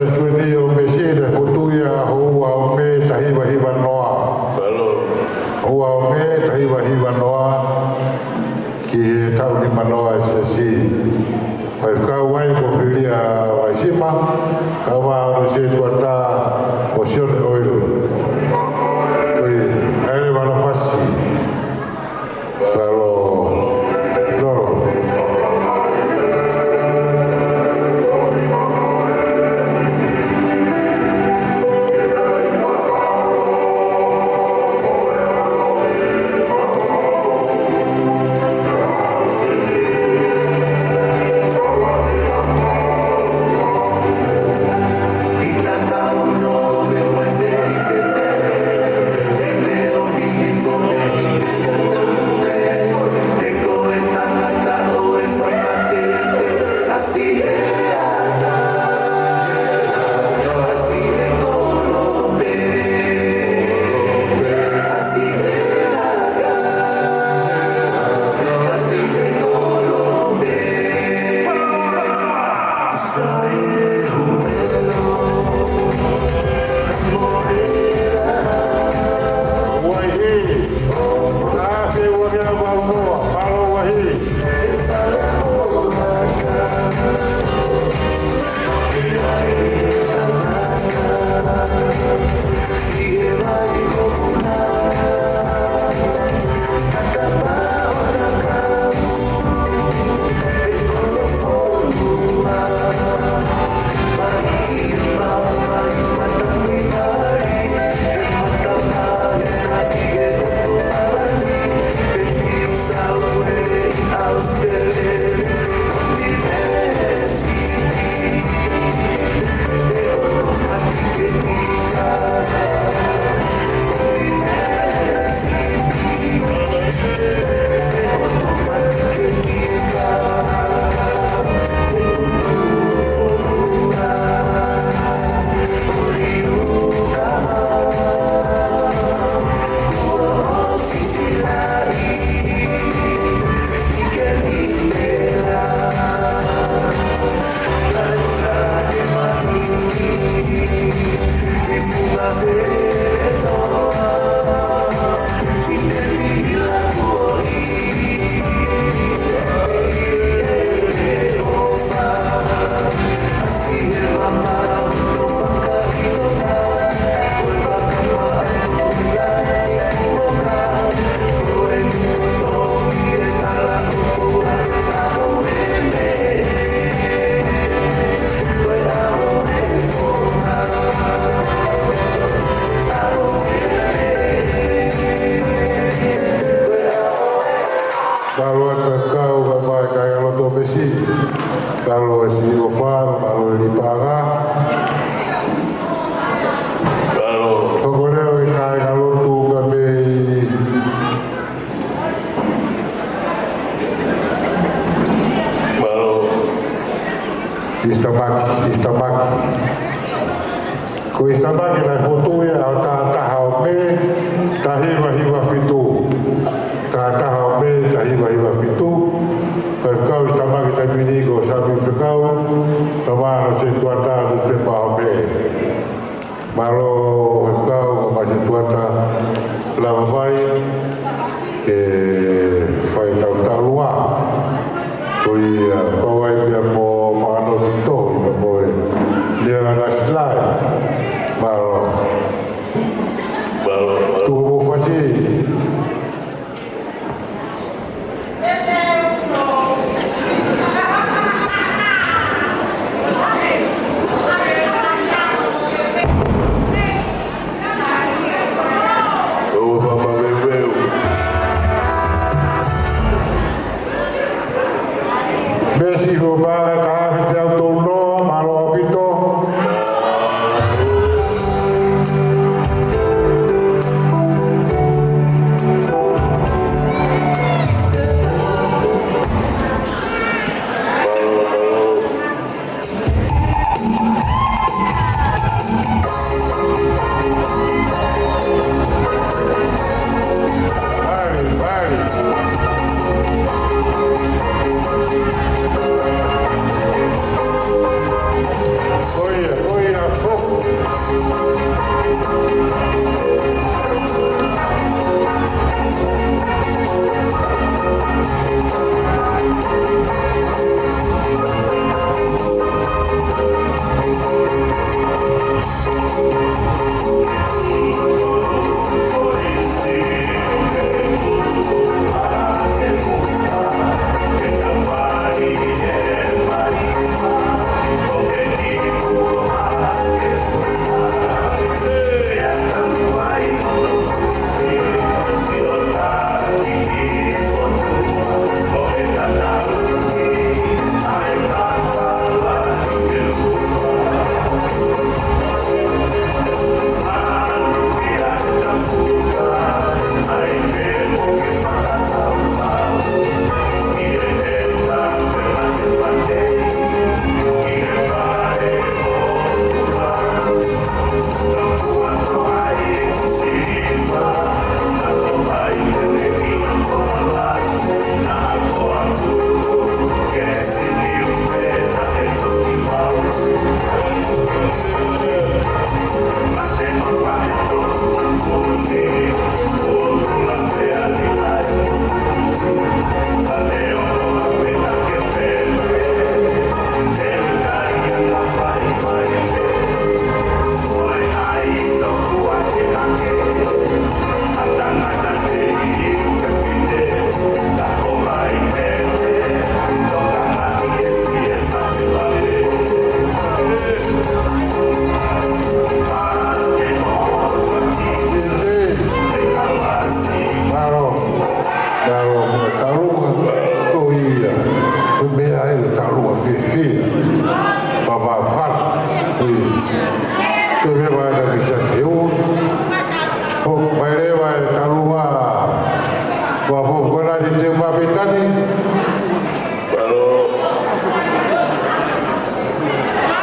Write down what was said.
Eskuini o mesina futuia hoa o me tahiwa hiwa noa. Hoa o me tahiwa hiwa noa ki he tau ni manoa e se si. Pai kau wai ko whiria waisima, kau maa anu se tuata o sione oilu. Ui, ere wana fasi. Kalo, loro. Ko istamaki lai fotuia o tātaha o me tahiwa hiwa fitu. Tātaha o me tahiwa hiwa fitu. Kai kau istamaki tai miniko sabi whikau. Tamano se tuata o te pa o me. Malo whikau o ma se tuata lava mai ke whai tau taulua. Koi kawai pia mo maano tito i ma moe. Nera nasilai. Malo. Tuho fasi. lewa da bisa siu po mai lewa kalua wa po kona di te mapitani